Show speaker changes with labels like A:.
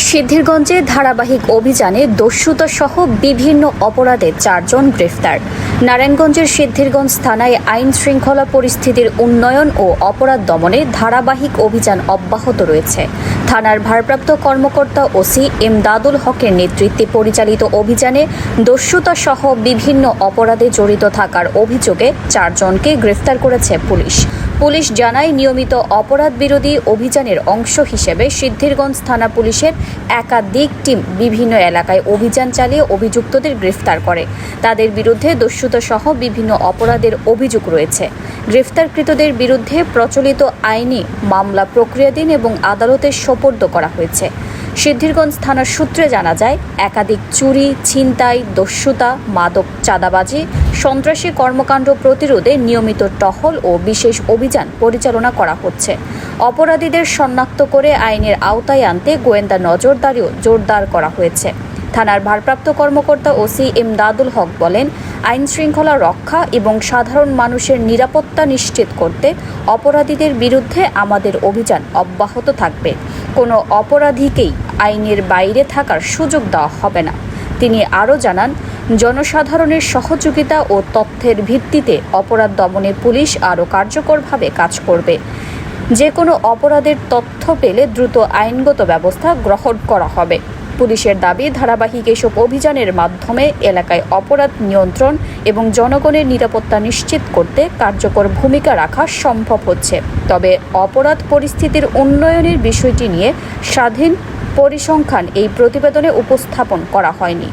A: সিদ্ধিরগঞ্জে ধারাবাহিক অভিযানে দস্যুতা সহ বিভিন্ন অপরাধে 4 জন গ্রেফতার। নারায়ণগঞ্জের সিদ্ধিরগঞ্জ থানায় আইন শৃঙ্খলা পরিস্থিতির উন্নয়ন ও অপরাধ দমনে ধারাবাহিক অভিযান অব্যাহত রয়েছে। থানার ভারপ্রাপ্ত কর্মকর্তা ওসি ইমদাদুল হকের নেতৃত্বে পরিচালিত অভিযানে দস্যুতা সহ বিভিন্ন অপরাধে জড়িত থাকার অভিযোগে 4 জনকে গ্রেফতার করেছে পুলিশ। পুলিশ জানায়, নিয়মিত অপরাধ বিরোধী অভিযানের অংশ হিসেবে সিদ্ধিরগঞ্জ থানা পুলিশের একাধিক টিম বিভিন্ন এলাকায় অভিযান চালিয়ে অভিযুক্তদের গ্রেফতার করে। তাদের বিরুদ্ধে দস্যুতা সহ বিভিন্ন অপরাধের অভিযোগ রয়েছে। গ্রেফতারকৃতদের বিরুদ্ধে প্রচলিত আইনি মামলা প্রক্রিয়াধীন এবং আদালতে সোপর্দ করা হয়েছে। সিদ্ধিরগঞ্জ থানার সূত্রে জানা যায়, একাধিক চুরি, ছিনতাই, দস্যুতা, মাদক চাঁদাবাজি, সন্ত্রাসী কর্মকাণ্ড প্রতিরোধে নিয়মিত টহল ও বিশেষ অভিযান পরিচালনা করা হচ্ছে। অপরাধীদের শনাক্ত করে আইনের আওতায় আনতে গোয়েন্দা নজরদারিও জোরদার করা হয়েছে। থানার ভারপ্রাপ্ত কর্মকর্তা ওসি ইমদাদুল হক বলেন, আইন শৃঙ্খলা রক্ষা এবং সাধারণ মানুষের নিরাপত্তা নিশ্চিত করতে অপরাধীদের বিরুদ্ধে আমাদের অভিযান অব্যাহত থাকবে। কোনো অপরাধীকেই আইনের বাইরে থাকার সুযোগ দেওয়া হবে না। তিনি আরও জানান, জনসাধারণের সহযোগিতা ও তথ্যের ভিত্তিতে অপরাধ দমনে পুলিশ আরও কার্যকরভাবে কাজ করবে। যে কোনো অপরাধের তথ্য পেলে দ্রুত আইনগত ব্যবস্থা গ্রহণ করা হবে। পুলিশের দাবি, ধারাবাহিক এসব অভিযানের মাধ্যমে এলাকায় অপরাধ নিয়ন্ত্রণ এবং জনগণের নিরাপত্তা নিশ্চিত করতে কার্যকর ভূমিকা রাখা সম্ভব হচ্ছে। তবে অপরাধ পরিস্থিতির উন্নয়নের বিষয়টি নিয়ে স্বাধীন পরিসংখ্যান এই প্রতিবেদনে উপস্থাপন করা হয়নি।